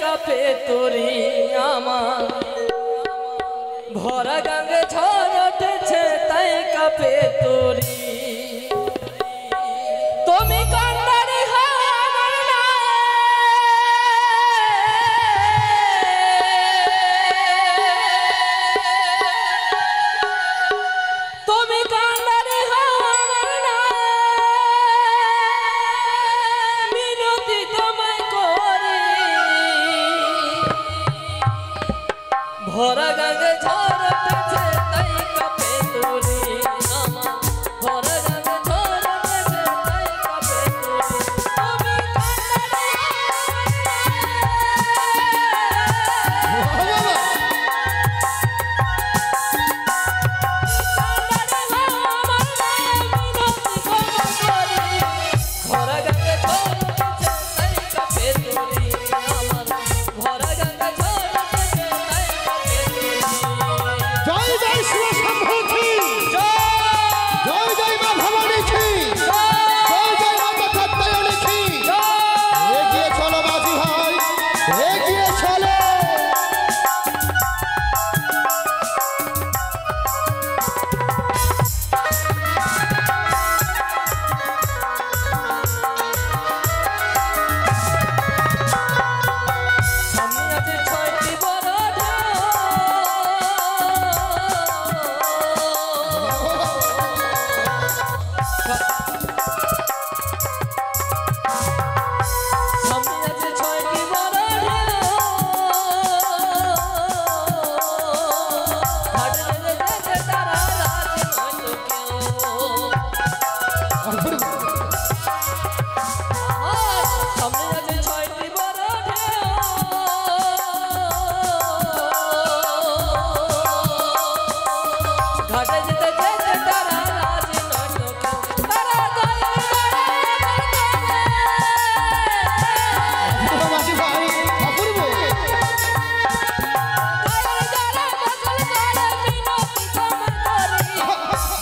কাপে তোরি আমার ভরা গঙ্গে ঝড় উঠেছে তাই কাপে তোরি তুমি কান্দারি ভরা গঙ্গে ঝড় উঠেছে তাই কাপে তোরি আমার ভরা গঙ্গে ঝড় উঠেছে তাই কাপে তোরি তুমি ভরা গঙ্গে ঝড় উঠেছে তাই কাপে তোরি আমার ভরা গঙ্গে ঝড় উঠেছে তাই জয় জয় শিব শম্ভু জয় জয় মা ভবানী জয় জয় মা কাত্যায়নী এগিয়ে চলো মাঝি ভাই এগিয়ে চলো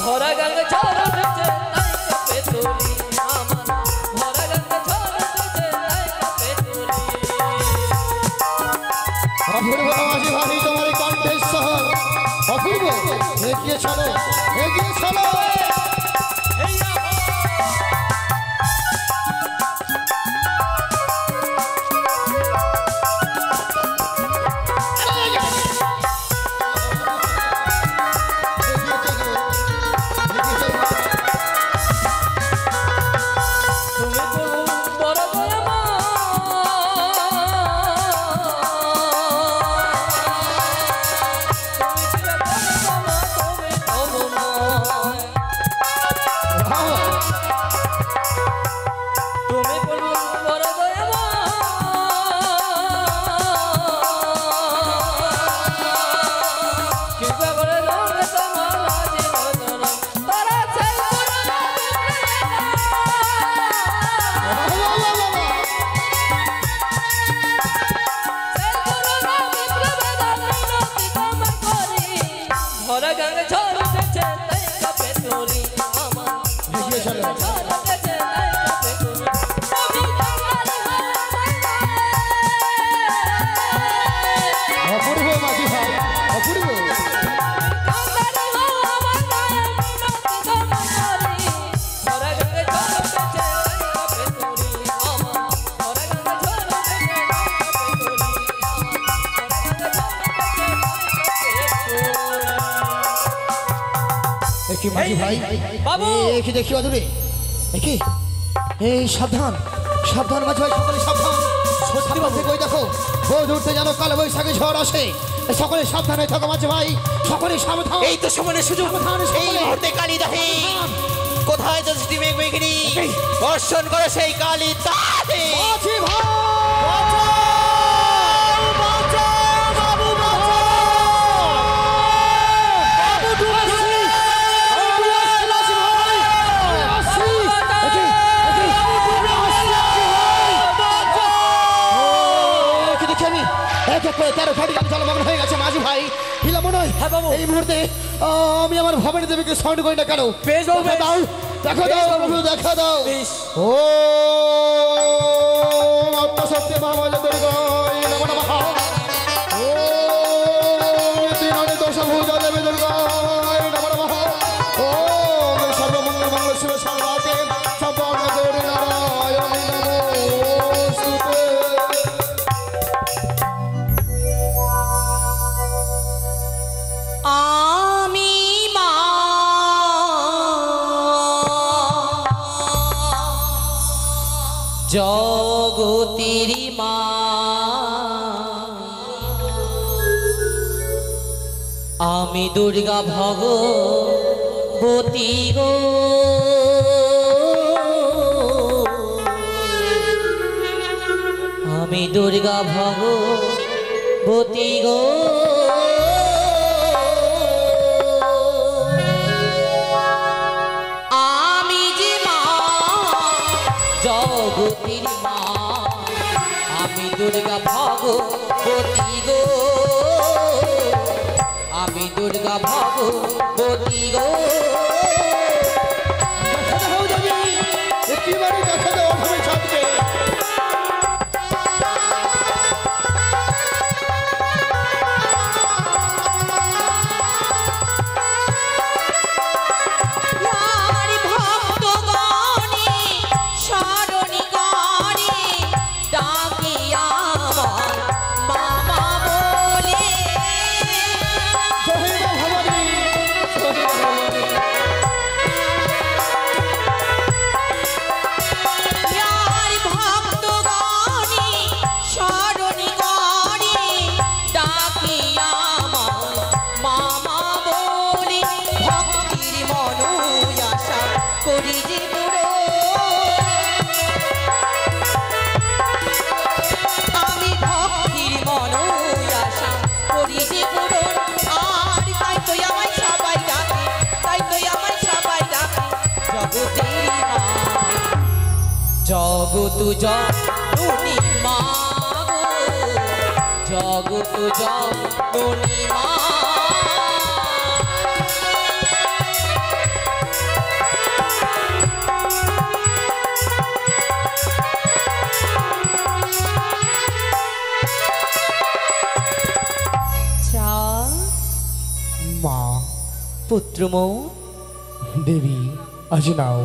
ভরা গঙ্গে ঝড় উঠেছে তাই কাপে তোরি আমার ভরা গঙ্গে ঝড় উঠেছে তাই কাপে তোরি অপূর্ব মাঝি ভাই তোমার কণ্ঠেশ্বর অপূর্ব এগিয়ে চলো এগিয়ে চলো ভরা গঙ্গে ঝড় উঠেছে তাই কাপে তোরি আমার এগিয়ে চলো ঝড় উঠেছে তাই কাপে তোরি তুমি অপূর্ব মাঝি ভাই অপূর্ব ভরা গঙ্গে ঝড় উঠেছে তাই কাপে তোরি আমার ভরা গঙ্গে ঝড় উঠেছে তাই কাপে তোরি কি মাঝি ভাই বাবু কি দেখি অদূরে কি এই সাবধান সাবধান মাঝি ভাই সকলে সাবধান সত্যি বাবু কই দেখো ও দূরতে জানো কাল বৈশাখী ঝড় আসে সকলে সাবধান হয়ে থাকো মাঝি ভাই সকলে সাবধান এই তো সময়ের সুযোগ এই মুহূর্তে কালী দাহে কোথায় যদি মেঘমেঘিনী বর্ষণ করে সেই কালী দাহে মাঝি ভাই তেরো ঘাটি জলমগ্ন হয়ে গেছে মাঝি ভাই হিলা মনে হয় এই মুহূর্তে আমি আমার ভবানী দেবীকে স্মরণ করি না কেন দেখা দাও দেখা দাও প্রভু দেখা দাও ও আত্মসত্য মহামায়া দুর্গা জগতের মা আমি দুর্গা ভগবতী গো আমি দুর্গা ভগবতী গো আমি যে মা জগতের মা আমি দুর্গা ভগবতী গো আমি দুর্গা ভগবতী গো একেবারে দেখা দাও অধমে ছাদকে জগত জননী মা জগত জননী মা মা পুত্র মৌ দেবী আজ নাও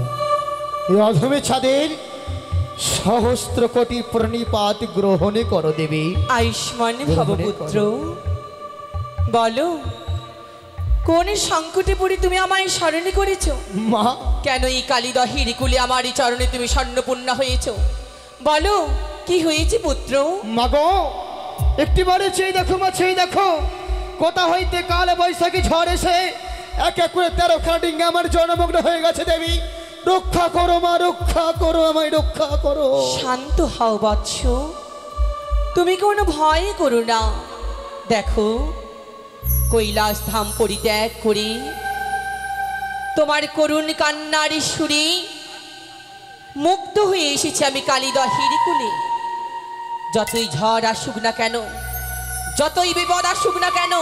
এই অধমে ছাদের সহস্র কোটি প্রণিপাত গ্রহণে করো দেবী আয়ুষ্মান ভব পুত্র বলো কোন সংকটে পড়ে তুমি আমায় স্মরণ করেছ মা কেন এই কালিদহের কুলে আমার এই চরণে তুমি স্বর্ণপূর্ণা হয়েছ বলো কি হয়েছে পুত্র মাগো একটিবারে চেয়ে দেখো মা চেয়ে দেখো কোথা হইতে কাল বৈশাখী ঝড় এসে এক এক করে 13 ডিঙ্গা আমার জনমগ্ন হয়ে গেছে দেবী রক্ষা করো মা রক্ষা করো আমায় রক্ষা করো শান্ত হও বৎস তুমি কোনো ভয় করো না দেখো কৈলাস ধাম পরিত্যাগ করে তোমার করুণ কান্নার সুরে মুগ্ধ হয়ে এসেছি আমি কালিদহের কুলে যতই ঝড় আসুক না কেন যতই বিপদ আসুক না কেন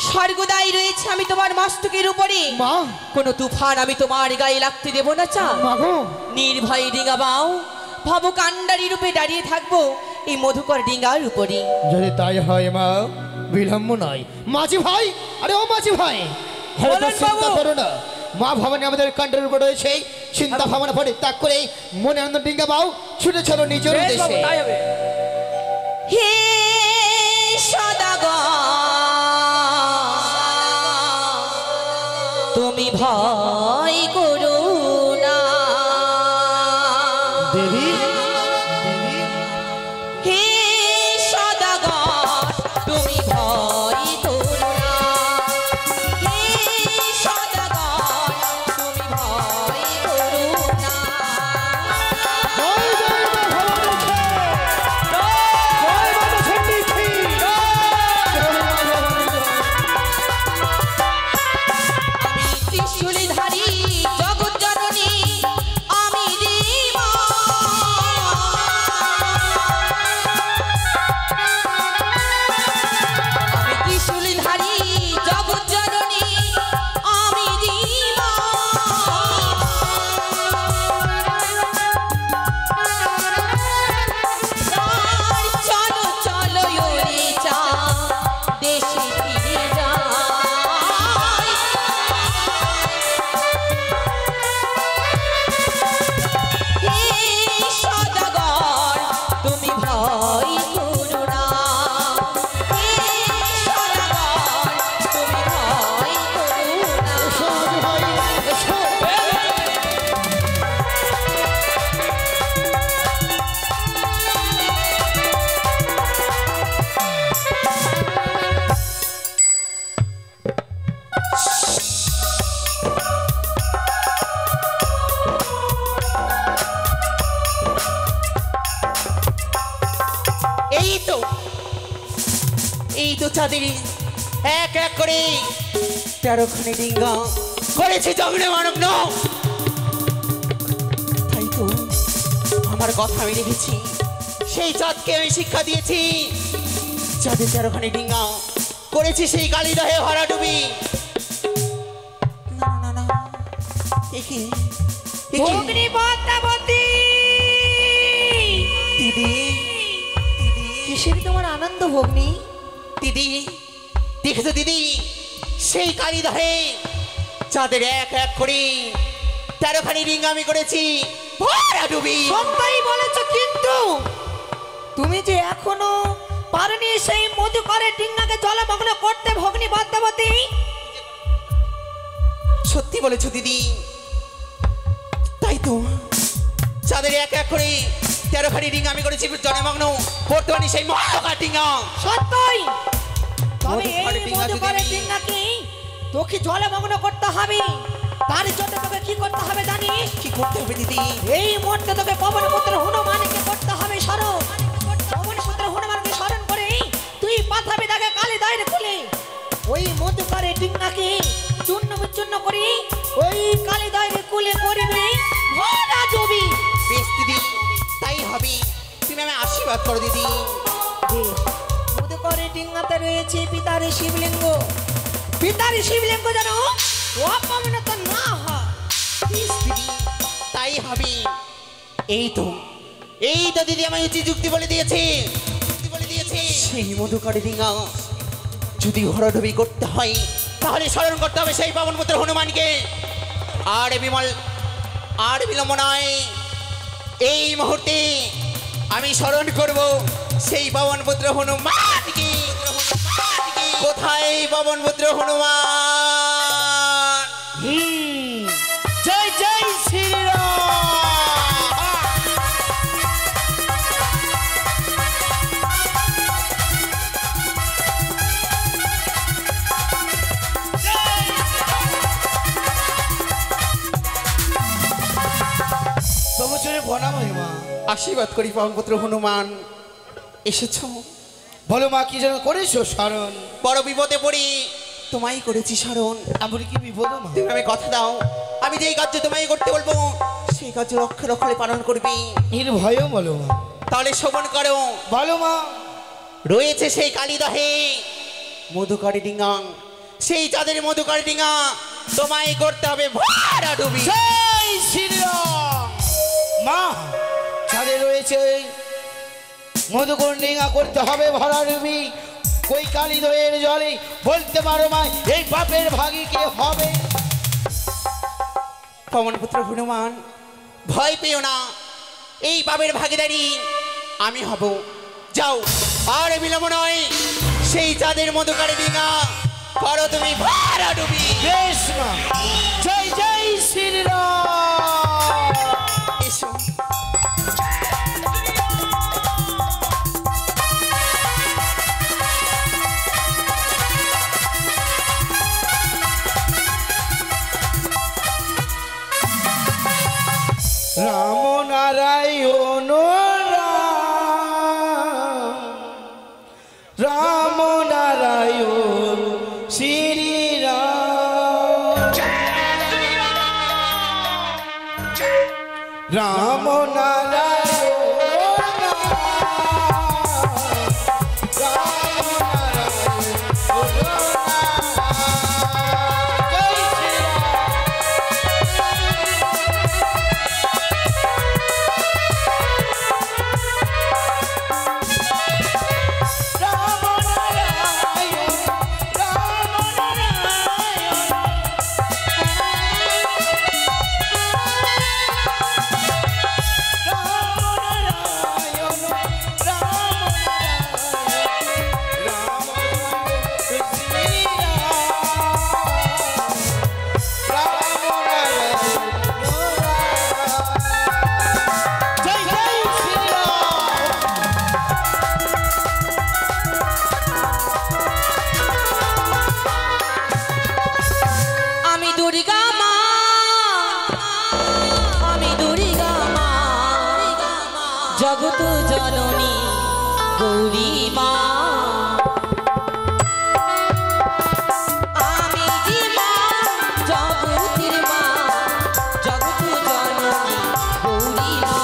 স্বর্গদাই রয়েছে আমি তোমার মস্তকের উপরে মা কোনো তুফান আমি তোমার গায়ে লাগতে দেব না চা মাগো নির্ভয় ডিঙা বাও ভাবো কান্ডারি রূপে দাঁড়িয়ে থাকবো এই মধুকর ডিঙার উপরে যদি তাই হয় মা বিলম্ব নয় মাঝি ভাই আরে ও মাঝি ভাই বলেন চিন্তা বাবু। করো না মা ভবানী আমাদের কান্ডারির উপর রয়েছে চিন্তা ভাবনা পরিত্যাগ করে মনে আনন্দ ডিঙ্গা বাও ছুটে চলো নিজের দেশে হে সদাগর তুমি ভয় করো না দেবী হে সদাগর তুমি ভয় করো না হে সদাগর তুমি ভয় করো না জয় জয় মা ভবানী জয় মা চণ্ডী আমি ত্রিশূলধারী এই তো চাঁদের এক এক করে 13খানি ডিঙ্গা করেছি জগনে মানগ্ন। তাই তো আমার কথা আমি রেখেছি, সেই চাঁদকে আমি শিক্ষা দিয়েছি। চাঁদের 13খানি ডিঙ্গা করেছি সেই কালিদহে ভরা ডুবি। না না না, একে ভগ্নী পদ্মাবতী, দিদি কিসের তোমার আনন্দ ভগ্নী? দিদি দেখেছো দিদি, সেই কালিদহে চাঁদের এক এক করে 13খানি রিং আমি করেছি ভরা ডুবি। সত্যই বলেছো, কিন্তু তুমি যে এখনো পারনি সেই মধুকরের ডিঙ্গাকে জলমগ্ন করতে ভগ্নী পদ্মাবতী। সত্যি বলেছো দিদি, তাই তো চাঁদের এক এক করে 13খানি রিং আমি করেছি জলমগ্ন করতে পারি সেই মহাকার ডিঙ্গা। সত্যই, তবে মধুকরের এই ডিঙ্গা যদি মধুকরের আমি- ডিঙ্গাকে তোকে জলমগ্ন করতে হবে। তার জন্য তোকে কি করতে হবে জানিস? কি করতে হবে দিদি? এই মুহূর্তে তোকে পবনপুত্র হনুমানকে করতে হবে স্মরণ। পবনপুত্র হনুমানকে স্মরণ করে তুই পাঠাবি তাকে কালিদহের কুলে। ওই মধুকরের ডিঙ্গাকে চূর্ণ বিচূর্ণ করি ওই কালিদহের কুলে করবি ভরা জবি। বেশ দিদি, তাই হবে। তুমি আমি আশীর্বাদ করো দিদি। মধুকরের ডিঙ্গাতে রয়েছে পিতার শিবলিঙ্গ। পিতার শিবলিঙ্গ যেন অপমানিত না হয়। বেশ দিদি, তাই হবে। এই তো দিদি আমায় উচিত যুক্তি বলে দিয়েছে। সেই মধুকরের ডিঙ্গা যদি ভরাডুবি করতে হয় তাহলে স্মরণ করতে হবে সেই পবনপুত্র হনুমানকে। আর বিলম্ব নয়, এই মুহূর্তে আমি স্মরণ করব সেই পবনপুত্র হনুমানকে। কোথায় পবনপুত্র হনুমান? জয় জয় শ্রীরাম। প্রভুচরে বনা মহিমা। আশীর্বাদ করি পবনপুত্র হনুমান, এসেছো। বলো মা, কি যেন করেছো স্মরণ? বড় বিপদে পড়ি, তোমায় করেছি স্মরণ। আমার কি বিপদ মা? তুমি আমি কথা দাও, আমি যেই কার্য তোমায় করতে বলবো সেই কার্য অক্ষরে অক্ষরে পালন করবি। নির্ভয়ও বলো মা। তাহলে শ্রবণ করো। বলো মা। রয়েছে সেই কালিদহে মধুকরের ডিঙ্গা, সেই চাঁদের মধুকরের ডিঙ্গা তোমায় করতে হবে ভরা ডুবি। জয় শ্রীরাম। মা, ছাদে রয়েছে মধুকর্ণিকা করতে হবে ভরা ডুবি। কই কালিদহের জলে বলতে পারো মা, এই পাপের ভাগী কে হবে? পবনপুত্র হনুমান, ভয় পেও না, এই পাপের ভাগীদারি আমি হব। যাও, আর বিলম্ব নয়, সেই চাঁদের মধুকরের ডিঙ্গা করো তুমি ভরা ডুবি। বেশ মা। জয় জয় শ্রীরাম। এসো। রাম নারায়ণ রাম নারায়ণ শ্রী রাম। গৌরী মা আমি যে মা জগতের মা জগৎ জননী গৌরী মা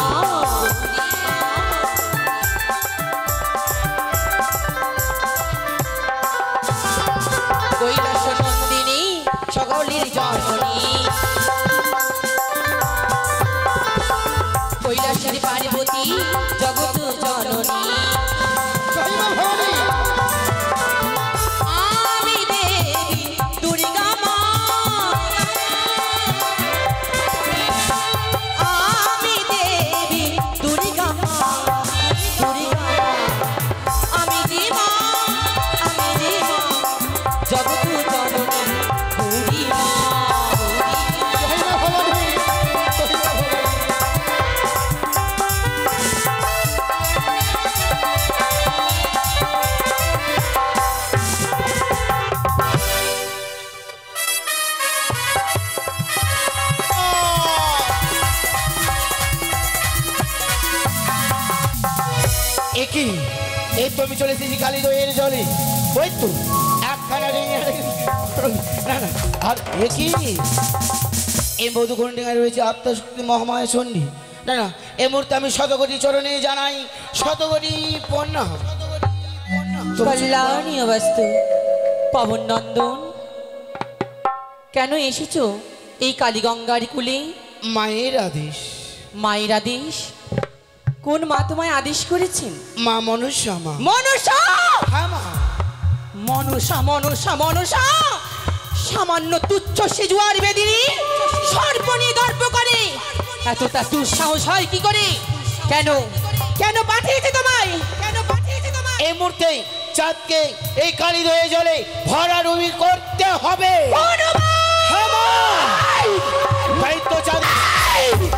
কৈলাস নন্দিনী সকলের জননী কৈলাসের পার্বতী জগৎ জননী জয় মা ভবানী। আমি দেবী দুর্গা মা আমি দেবী দুর্গা মা দুর্গা মা আমি যে মা জগৎ জননী গৌরী মা জয় মা ভবানী। জয় মা ভবানী। একই এই তো আমি চলে এসেছি কালী দইয়ের জলে ওই তো একখানা না না আর একই এই মধুকুণ্ড ডেঙ্গায় রয়েছে আত্মশক্তি মহামায়া চণ্ডী না না এই মুহূর্তে আমি শতকোটি চরণে জানাই শতকোটি প্রণাম। কল্যাণী অবস্তু পবন নন্দন কেন এসেছো এই কালীগঙ্গার কুলে? মায়ের আদেশ। মায়ের আদেশ? কোন মা তোমায় আদেশ করেছেন? মা মনসা মা। মনসা! হ্যাঁ মা। মনসা মনসা মনসা সামান্য তুচ্ছ সেজুয়ার বেদিনী সর্বনি দর্প করে এতটা দুঃসাহস হয় কি করে? কেন কেন পাঠিয়েছে তোমায়? কেন পাঠিয়েছে তোমায়? এই মুহূর্তে চাঁদকে এই কালী দইয়ের জলে ভরাডুবি করতে হবে। হ্যাঁ মা। তাই তো চাঁদ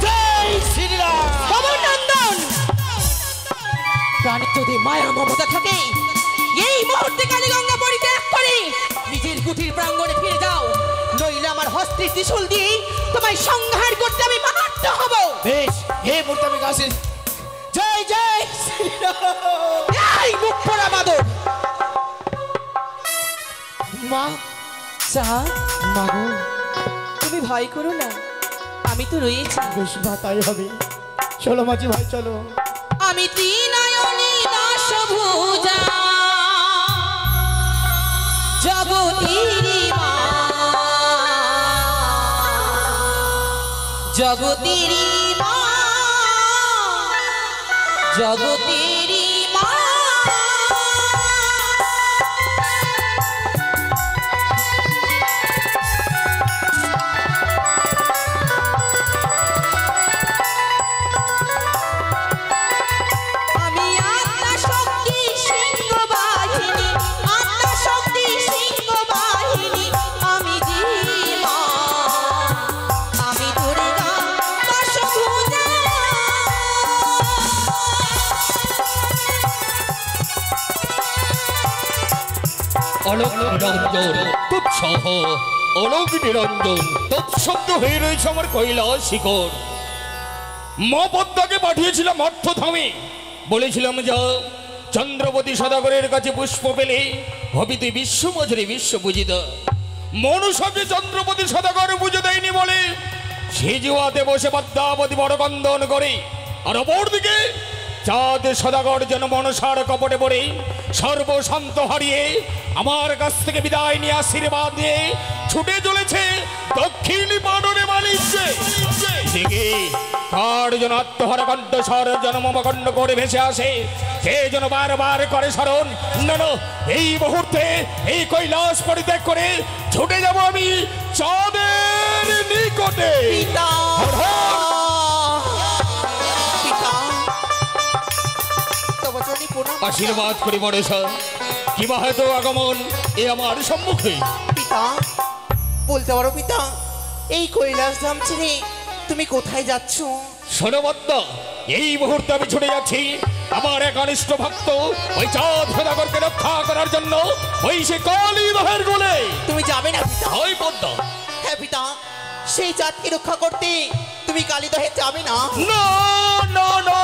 জয় শ্রীরাম। পবন নন্দন প্রাণে যদি মায়া মমতা থাকে এই মুহূর্তে কালীগঙ্গা পরিত্যাগ করে নিজের কুটির প্রাঙ্গণে ফিরে যাও, নইলে আমার হস্তে ত্রিশূল দিয়ে তোমায় সংহার করতে আমি বাধ্য হব। বেশ এই মুহূর্তে আমি গাছে জয় জয় শ্রীরাম। এই মুখ পোড়া বাদর মা চা মা গো। তুমি ভয় করো না, আমি তো রয়েছি। বেশ মা তাই হবে। চলো মাঝি ভাই চলো। আমি ত্রিনয়নী দশভুজা জগতিরি মা জগতিরি মা জগতিরি মা আমি আত্মা শক্তি সিংহ বাহিনী আত্মা শক্তি সিংহ বাহিনী আমি যে মা আমি দুর্গা দশভুজা। অলোক নিরঞ্জন তুৎসহ অলোক নিরঞ্জন তৎশব্দ হয়ে রয়েছে আমার কৈলাস শিখর। মা পদ্মাকে পাঠিয়েছিলাম অর্থধামে, বলেছিলাম যা চন্দ্রপতি সদাগরের কাছে পুষ্প পেলে হবি তুই বিশ্ব মজরে বিশ্ব পূজিত। মনুষ্যকে চন্দ্রপতি সদাগর পুজো দেয়নি বলে সে জুয়াতে বসে পদ্মাবতী বড় কন্দন করে, আর অপরদিকে চাঁদ সদাগর যেন মনসার কপটে পড়ে সর্বশান্ত হারিয়ে আমার কাছ থেকে বিদায় নিয়ে আশীর্বাদ দিয়ে ছুটে চলেছে দক্ষিণ পাটনে বাণিজ্যে। দিকে কার যেন আত্মহারা কণ্ঠস্বর জনমকণ্ড করে ভেসে আসে, সে যেন বারবার করে স্মরণ, না না এই মুহূর্তে এই কৈলাস পরিত্যাগ করে ছুটে যাব আমি চাঁদের নিকটে। আশীর্বাদ করি বড় স্যার, কিবা হয়তো আগমন এ আমার সম্মুখে। পিতা বলতে পারো পিতা, এই কৈলাস ধাম ছেড়ে তুমি কোথায় যাচ্ছ? শোনবদ্ধ, এই মুহূর্তে আমি ছুটে যাচ্ছি আমার এক অনিষ্ট ভক্ত ওই চাঁদ সদাগরকে রক্ষা করার জন্য ওই সে কালী দহের গোলে। তুমি যাবে না পিতা? ওই পদ্মা। হ্যাঁ পিতা, সেই চাঁদকে রক্ষা করতে তুমি কালীদহে যাবে না? না না না,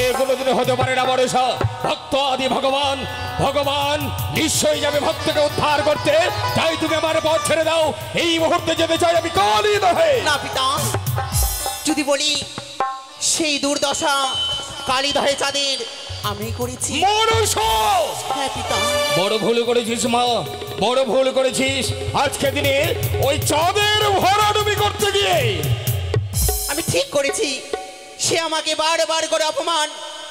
এগুলো যদি হতে পারে না বড়সা। ভক্ত আদি ভগবান, ভগবান নিশ্চয়ই যাবে ভক্তকে উদ্ধার করতে। তাই তুমি আমার পথ ছেড়ে দাও, এই মুহূর্তে যেতে চাই আমি কালীদহে। না পিতা, যদি বলি সেই দুর্দশা কালীদহে চাঁদের আমি করেছি। মনুষ্য, হ্যাঁ পিতা, বড় ভুল করেছিস মা, বড় ভুল করেছিস। আজকে দিনে ওই চাঁদের ভরাডুবি করতে গিয়ে আমি ঠিক করেছি। সে আমাকে বারবার করে অপমান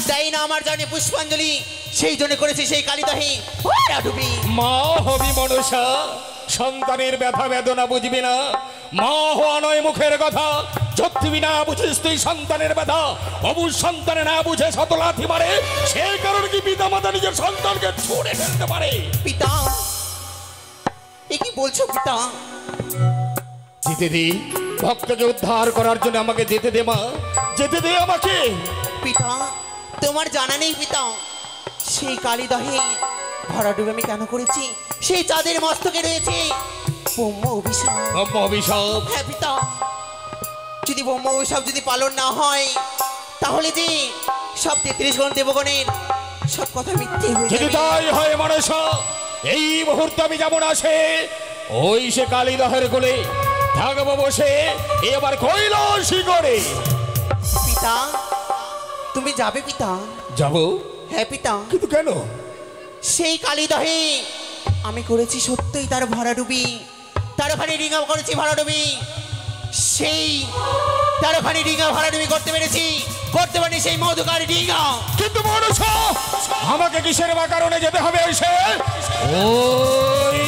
তাই না আমার জানে পুষ্পাঞ্জলি, সেই জন্য করেছি সেই কালীদহে ভরাডুবি। মা হবি মনুষ্য, সন্তানের ব্যথা বেদনা বুঝবি না। মা হওয়া নয় মুখের কথা, যদ্যপি না বুঝিস তুই সন্তানের ব্যথা, অবুঝ সন্তানে না বুঝে শত লাথি মারে। সেই কারণে কি পিতা মাতা নিজের সন্তানকে ছুড়ে ফেলতে পারে? পিতা, এ কি বলছো পিতা? যেতে দে, ভক্তকে উদ্ধার করার জন্য আমাকে যেতে দে মা, যেতে দে আমাকে। পিতা, তোমার জানা নেই পিতা, সেই কালীদহে ভরাডুবি আমি কেন করেছি? সেই চাঁদের মস্তকে রয়েছে ব্রহ্ম অভিশাপ। অভিশাপ? হ্যাঁ পিতা, যদি ব্রহ্ম অভিশাপ যদি পালন না হয় তাহলে যে সব 33 গণ দেবগণের সব কথা মিথ্যে হয়ে যদি যাবে। তাই হয় মানুষ, এই মুহূর্তে আমি যেমন আসে ওই সে কালীদহের কোলে থাকবো বসে, এবার কৈলাসী করে। পিতা, তুমি যাবে পিতা? যাব? হ্যাঁ পিতা, কিন্তু কেন? সেই কালীদহে আমি করেছি সত্যই তার ভরাডুবি, তার ওখানে ডিঙা করেছি ভরাডুবি। সেই তার ওখানে ডিঙা ভরাডুবি করতে পেরেছি, করতে পারি সেই মধুকার ডিঙা। কিন্তু মানুষ, আমাকে কিসের বা কারণে যেতে হবে এসে ওই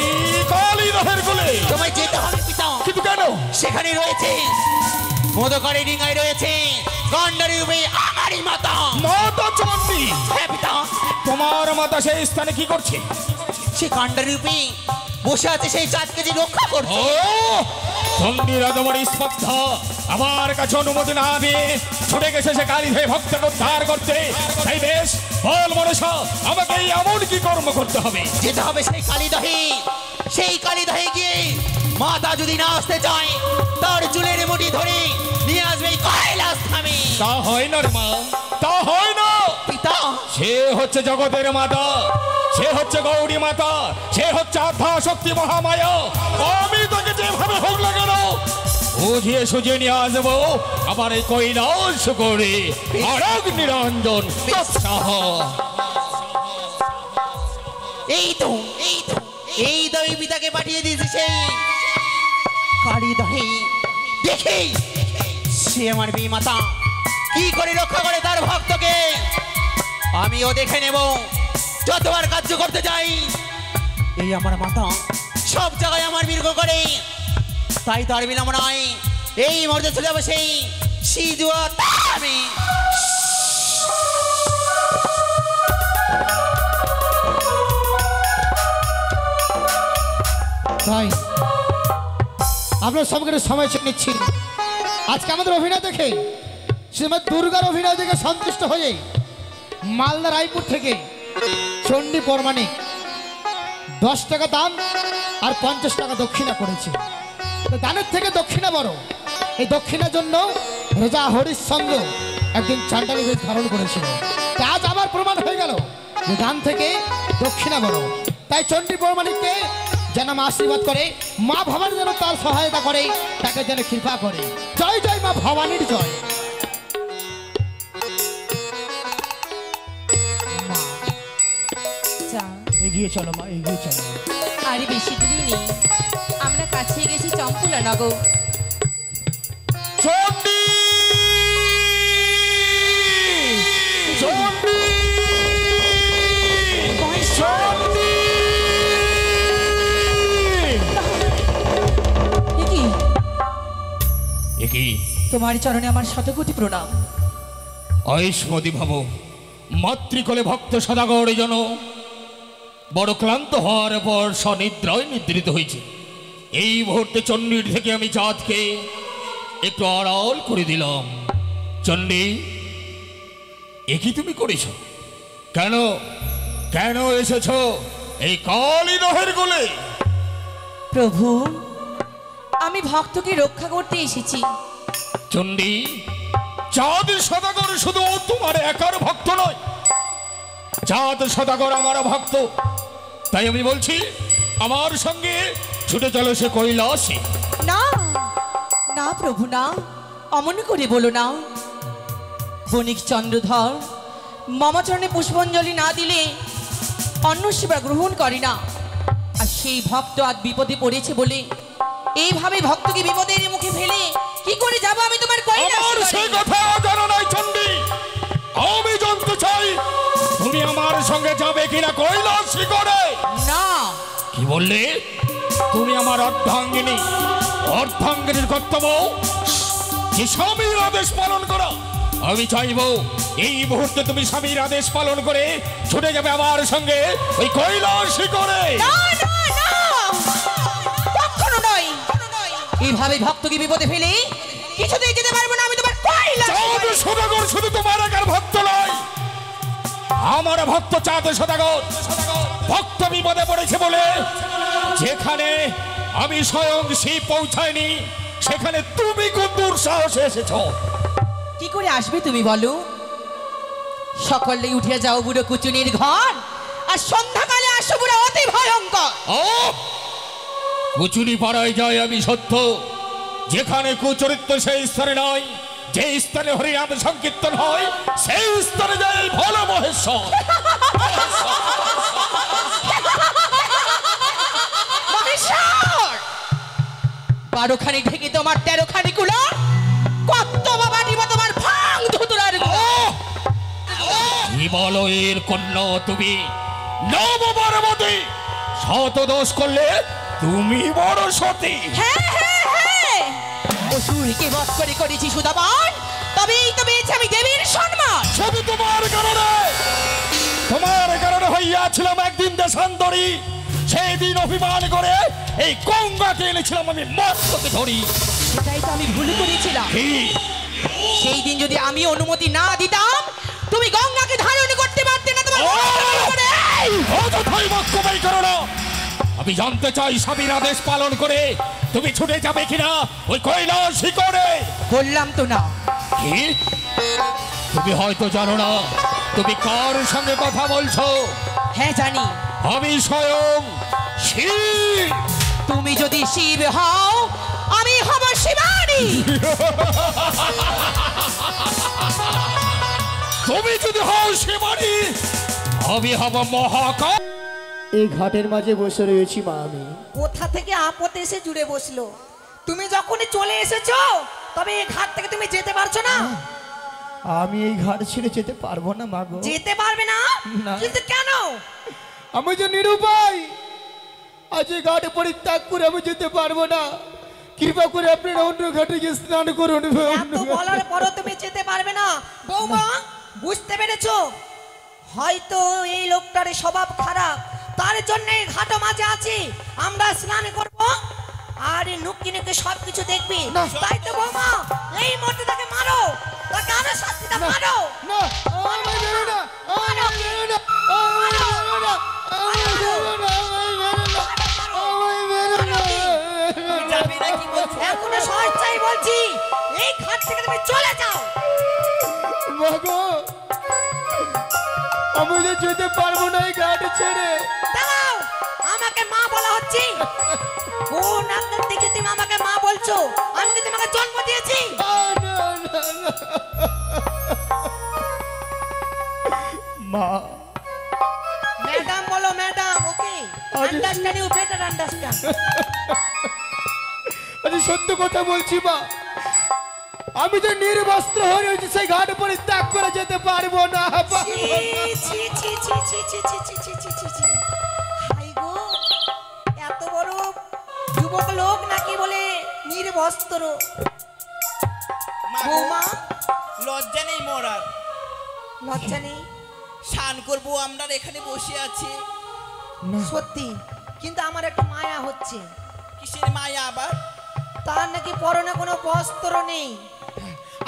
কালীদহের কোলে? তোমায় যেতে হবে পিতা। কিন্তু কেন? সেখানে রয়েছে মধুকারী ডিঙায় রয়েছে গন্ডারী রূপে আমারই মাতা। মাতা চণ্ডী? হ্যাঁ পিতা, তোমার মাতা সেই স্থানে কি করছে? সে গন্ডারী রূপে বসে আছে সেই চাঁদকে যে রক্ষা ও করছে। চণ্ডী রাজমারী স্পর্ধা আমার কাছে অনুমতি না দিয়ে ছুটে গেছে সে কালীদহে ভক্তকে উদ্ধার করতে। তাই বেশ, বল মনসা, আমাকে এই এমন কি কর্ম করতে হবে? যেতে হবে সেই কালীদহে, সেই কালীদহে গিয়ে মাতা যদি না আসতে চায় তার চুলের মুঠি ধরে নিয়ে আসবে এই কৈলাস ধামে। তা হয় না রে মা, তা হয় না। পিতা, সে হচ্ছে জগতের মাতা, সে হচ্ছে গৌরী মাতা, সে হচ্ছে আধ্যা শক্তি মহামায়া। আমি তাকে যেভাবে হোক না কেন বুঝিয়ে সুঝিয়ে নিয়ে আসবো আমার এই কৈলাস করে। আরগ নিরঞ্জন তৎসাহ। এই তো এই তো এই পিতাকে পাঠিয়ে দিয়েছে সেই কালীদহে। দেখি সে আমার মেয়ে মাতা কি করে রক্ষা করে তার ভক্তকে, আমিও দেখে নেব। যতবার কার্য করতে যাই এই আমার মাতা সব জায়গায় আমার বীর্ঘ করে, তাই তার বিলম্ব নয়। এই মুহূর্তে চলে যাবো সেই সিজুয়া তামে। তাই আমরা সবকে সময় চেয়ে নিচ্ছি। আজকে আমাদের অভিনয় দেখে শ্রীমৎ দুর্গার অভিনয় দেখে সন্তুষ্ট হয়ে মালদা রায়পুর থেকে চণ্ডী পরমাণিক 10 টাকা দান আর 50 টাকা দক্ষিণা করেছে। তো দানের থেকে দক্ষিণা বড়। এই দক্ষিণার জন্য রাজা হরিশ্চন্দ্র একদিন চান্ডালী বেশ ধারণ করেছিল। তা আজ আবার প্রমাণ হয়ে গেল যে দান থেকে দক্ষিণা বড়। তাই চণ্ডী পরমাণিককে যেন মা আশীর্বাদ করে, মা ভবানী যেন তার সহায়তা করে, তাকে যেন কৃপা করে। জয় জয় মা ভবানীর জয়। যা, এগিয়ে চলো মা, এগিয়ে চলো। আরে বেশি দূরে নেই, আমরা কাছে গেছি চম্পুলা নগর। চণ্ডী, চণ্ডী, চণ্ডী। একি তোমার চরণে আমার শতকোটি প্রণাম। আয়ুষ্মতি ভাব, মাতৃকলে ভক্ত সদাগর জন বড় ক্লান্ত হওয়ার পর স্বনিদ্রায় নিদ্রিত হয়েছে। এই মুহূর্তে চণ্ডীর থেকে আমি চাঁদকে একটু আড়াল করে দিলাম। চণ্ডী, একই তুমি করেছ? কেন কেন এসেছ এই কালীদহের কোলে? প্রভু, আমি ভক্তকে রক্ষা করতে এসেছি। চণ্ডী, চাঁদ সদাগর শুধু তোমার একার ভক্ত নয়, চাঁদ সদাগর আমার ভক্ত। তাই আমি বলছি আমার সঙ্গে ছুটে চলো সে কৈলাসে। না না প্রভু না, অমন করে বলো না। বণিক চন্দ্রধর মমাচরণে পুষ্পাঞ্জলি না দিলে অন্ন সেবা গ্রহণ করে না। আর সেই ভক্ত আজ বিপদে পড়েছে বলে এইভাবে ভক্তকে বিপদের মুখে ফেলে কি করে যাব আমি তোমার আমার সেই কথা জানা নাই চণ্ডী। আমি জানতে চাই তুমি আমার সঙ্গে যাবে কিনা কৈলাসে করে। না। কি বললে? তুমি আমার অর্ধাঙ্গিনী, অর্ধাঙ্গিনীর কর্তব্য যে স্বামীর আদেশ পালন করা। আমি চাইবো এই মুহূর্তে তুমি স্বামীর আদেশ পালন করে ছুটে যাবে আমার সঙ্গে ওই কৈলাসে করে। না না না, কখনো নয়। এইভাবে ভক্তকে বিপদে ফেলে কিছুতেই যেতে পারবো না আমি তোমার কৈলাসে চাঁদ করে। সদাগর শুধু তোমার একার ভক্ত নয়, আমার ভক্ত চাঁদ সদাগর। ভক্ত বিপদে পড়েছে বলে যেখানে আমি স্বয়ং শিব পৌঁছায়নি সেখানে তুমি কোন দুঃসাহসে এসেছ? কি করে আসবে তুমি বলো? সকলে উঠে যাও বুড়ো কুচুনির ঘর, আর সন্ধ্যাকালে আসো বুড়ো অতি ভয়ঙ্কর। কুচুরি পাড়ায় যায় আমি সত্য, যেখানে কুচরিত্র সেই স্থানে নয়, যে স্থানে হরিনাম সংকীর্তন হয় সেই স্থানে যায় ভোলা মহেশ্বর। মহেশ্বর, 12খানি ঢেকে তোমার 13খানি কুলো, কত বাবা নিব তোমার ভাঙ ধুতুরার হিমালয়ের কন্যা তুমি, নববারবতী। শত দোষ করলে তুমি বড় সতী। হ্যাঁ হ্যাঁ হ্যাঁ, অসুরকে বধ করে করেছি সুদামান, তবেই তো পেয়েছি আমি দেবীর সম্মান। শুধু তোমার কারণে হইয়াছিলাম একদিন দেশান্তরী। সেই দিন অভিমান করে এই গঙ্গাকে এনেছিলাম আমি মস্তকে ধরি। সেটাই তো আমি ভুল করেছিলাম। কি? সেই দিন যদি আমি অনুমতি না দিতাম তুমি গঙ্গাকে ধারণ করতে পারতে না। তোমার অযথাই বক্তব্য করো না। আমি জানতে চাই স্বামীর আদেশ পালন করে তুমি ছুটে যাবে কিনা ওই কৈলাসে করে। বললাম তো না। কি? তুমি হয়তো জানো না তুমি কার সঙ্গে কথা বলছো। হ্যাঁ জানি, আমি স্বয়ং শিব। তুমি যদি শিব হও আমি হব শিবানী। তুমি যদি হও শিবানী আমি হব মহাকাল। এই ঘাটের মাঝে বসে রয়েছি মা আমি। কোথা থেকে আপদ এসে জুড়ে বসলো? তুমি যখনই চলে এসেছো তবে এই ঘাট থেকে তুমি যেতে পারছো না। আমি এই ঘাট ছেড়ে যেতে পারবো না মা গো। যেতে পারবে না? না। কিন্তু কেন? আমি যে নিরুপায়, আজ এই ঘাটে পরিত্যাগ করে আমি যেতে পারবো না। কৃপা করে আপনারা অন্য ঘাটে গিয়ে স্নান করুন। এত বলার পরও তুমি যেতে পারবে না? বৌমা, বুঝতে পেরেছো? হয়তো এই লোকটার স্বভাব খারাপ, তার জন্য এই ঘাট মাঝে আছি। আমরা স্নান করব আর নুকিনুকি সবকিছু দেখবি। তাই তো বৌমা, এই মুহূর্তে তাকে মারো, তাকে আরো শাস্তিটা মারো। না, আমি বেরো না, আমি বেরো না, আমি বেরো না, আমি বেরো না, আমি বেরো না, আমি বেরো না। এখনো সহজ চাই বলছি, এই ঘাট থেকে তুমি চলে যাও। মা গো, আমি যে যেতে পারবো না এই ঘাট ছেড়ে। দাঁড়াও, আমাকে মা বলা হচ্ছে? কোন আপনার দিকে তুমি আমাকে মা বলছো? আমি কি তোমাকে জন্ম দিয়েছি? না, না, না। মা, ম্যাডাম বলো madam, okay? Understand, you better understand. আমি সত্য কথা বলছি মা, আমি যে নির্বস্ত্র হয়ে রয়েছি সেই ঘাট পরিত্যাগ করে যেতে পারবো না। ছি ছি ছি ছি ছি ছি ছি ছি ছি ছি ছি ছি। হাই গো, এত বড় যুবক লোক নাকি বলে নির্বস্ত্র? বৌমা, লজ্জা নেই মরার। লজ্জা নেই? স্নান করবো আমরা এখানে বসে আছি। সত্যি, কিন্তু আমার একটু মায়া হচ্ছে। কিসের মায়া আবার? তার নাকি পরনে কোনো বস্ত্র নেই,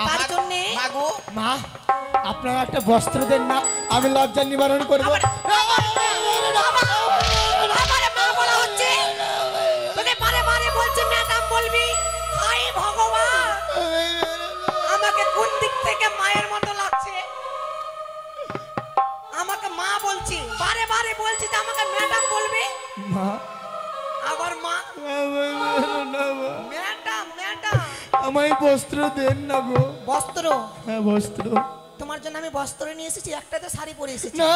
তার জন্যে মাগো, মা, আপনারা একটা বস্ত্র দেন না, আমি লজ্জা নিবারণ করবো। আমারে মা বলা হচ্ছে, তোকে বারে বারে বলছে ম্যাডাম বলবি। হায় ভগবান, আমাকে কোন দিক থেকে আমায় বস্ত্র দেন না গো। বস্ত্র? হ্যাঁ বস্ত্র। তোমার জন্য আমি বস্ত্র নিয়ে এসেছি, একটা তো শাড়ি পরে এসেছি। না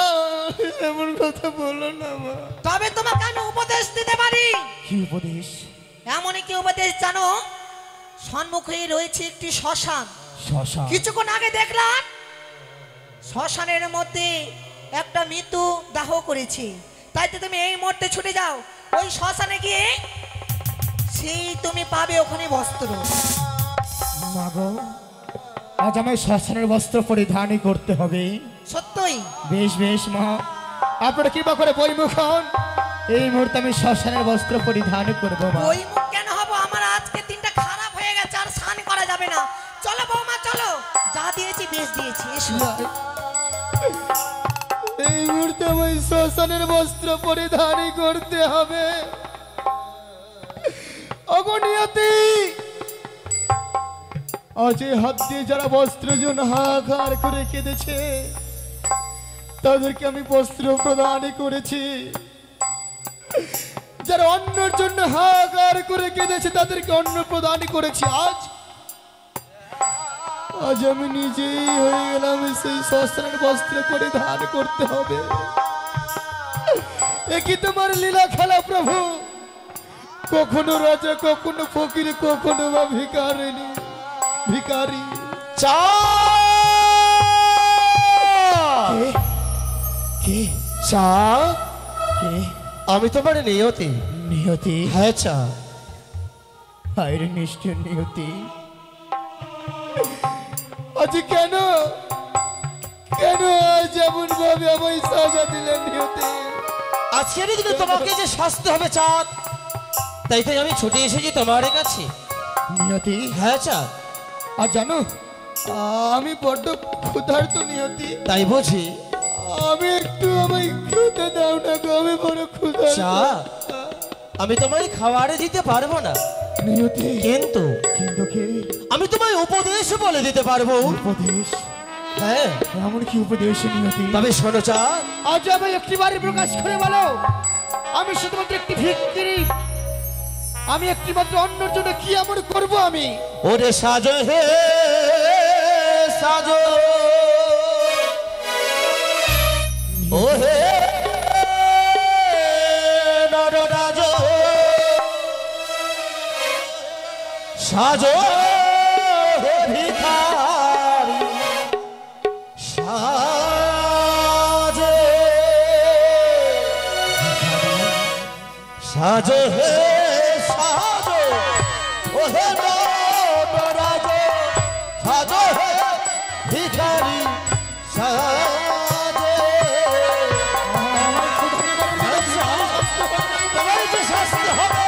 এমন কথা বলো না মা। তবে তোমাকে আমি উপদেশ দিতে পারি। কি উপদেশ? এমনই কি উপদেশ জানো, সম্মুখে রয়েছে একটি শ্মশান। শশা? কিছুক্ষণ আগে দেখলাম শ্মশানের মধ্যে একটা মৃত্যু দাহ করেছে। তাই তো তুমি এই মুহূর্তে ছুটে যাও, ওই শ্মশানে গিয়ে সেই তুমি পাবে ওখানে বস্ত্র। মা গো, আজ আমায় শ্মশানের বস্ত্র পরিধানই করতে হবে। সত্যই? বেশ বেশ মা, আপনারা কৃপা করে বইমুখ হন। এই মুহূর্তে আমি শ্মশানের বস্ত্র পরিধান করবো মা। ওই মুখ কেন হবো? আমার আজকে দিনটা খারাপ হয়ে গেছে, আর স্নান করা যাবে না। চলো বৌমা চলো, যা দিয়েছি বেশ দিয়েছি, এসো। এই মুহূর্তে আমায় শ্মশানের বস্ত্র পরিধানই করতে হবে। অগণিয়তি, আজ এই হাত দিয়ে যারা বস্ত্রের জন্য হাহাকার করে কেঁদেছে, তাদেরকে আমি বস্ত্র প্রদানই করেছি। যারা অন্যের জন্য হাহাকার করে কেঁদেছে, তাদেরকে অন্ন প্রদানই করেছি। আজ আজ আমি নিজেই হয়ে গেলাম সেই শ্মশানের বস্ত্র পরিধান করতে হবে। একই তোমার লীলা খেলা প্রভু। কখনো রাজা, কখনো ফকির, কখনো বা ভিখারিনী ভিখারি। চা কে চা কে? আমি তোমার নিয়তি। নিয়তি? হ্যাঁ চা। হায় নিষ্ঠুর নিয়তি, আজ কেন কেন আজ এমন ভাবে আমায় সাজা দিলেন নিয়তি? আজকের দিনে তোমাকে যে শাস্তি হবে চাঁদ, তাই তাই আমি ছুটে এসেছি তোমার কাছে। নিয়তি? হ্যাঁ চাঁদ। আর জানো, আমি বড্ড ক্ষুধার্ত নিয়তি। তাই বুঝি? আমি একটু আমায় খেতে দাও না গো, আমি বড় ক্ষুধার্ত। চা আমি তোমায় খাবারে দিতে পারবো না নিয়তি। কিন্তু কিন্তু কি? আমি তোমায় উপদেশ বলে দিতে পারবো। উপদেশ? হ্যাঁ। এমন কি উপদেশ নিয়তি? তবে শোনো চা, আজ আমি একটিবারে প্রকাশ করে বলো, আমি শুধুমাত্র একটি ভিখারি। আমি একটিমাত্র অন্যের জন্য কি এমন করব আমি? ওরে সাজো হে সাজো, ও হে নররাজ, সাজো হে ভিখারি, সাজো সাজো হে সাজো, ও হে নররাজ, সাজো হে ভিখারি, সাজো। তোমার যে শাস্তি হবে,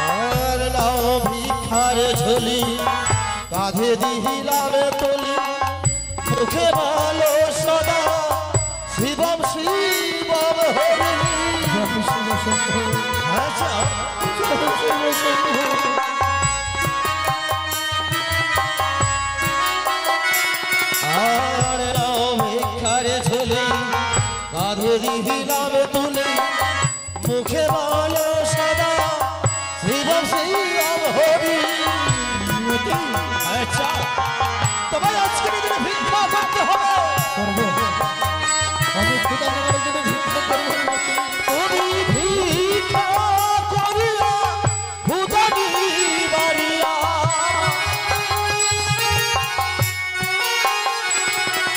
আর নাও ভিখার ঝুলি, কাঁধে দিহিলাম তুলি, মুখে ভালো সদা শিবম শিবম হরি। আচ্ছা আর নাও ভিখার ঝুলি, কাঁধে দিহিলাম তুলি, মুখে ভালো সদা শিবম শিবম হরি। আচ্ছা তোমায় আজকে দিনে ভিক্ষা করতে হবে। আমি ক্ষুধা লাগার জন্য ভিক্ষা করব নিয়তি। তুমি ভিক্ষা করিয়া ক্ষুধা নিবারিয়া,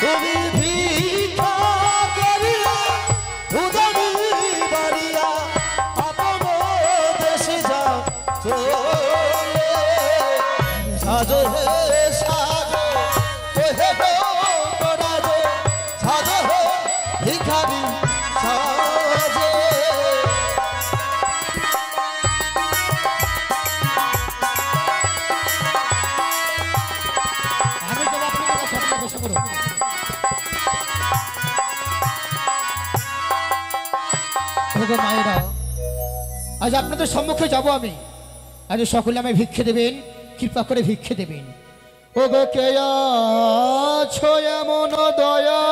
তুমি ভিক্ষা করিয়া ক্ষুধা নিবারিয়া, আপন দেশে যাও চলে। সাজো হে সাজো, হে হে নররাজ, সাজো হে ভিখারি, সাজো। আমি তো আপনার কাছে আপনাকে বসে করব। ওগো মায়েরা, আজ আপনাদের সম্মুখে যাব আমি। আজ সকলে আমায় ভিক্ষে দেবেন, কৃপা করে ভিক্ষে দেবেন। ও গো কে আছো এমন দয়া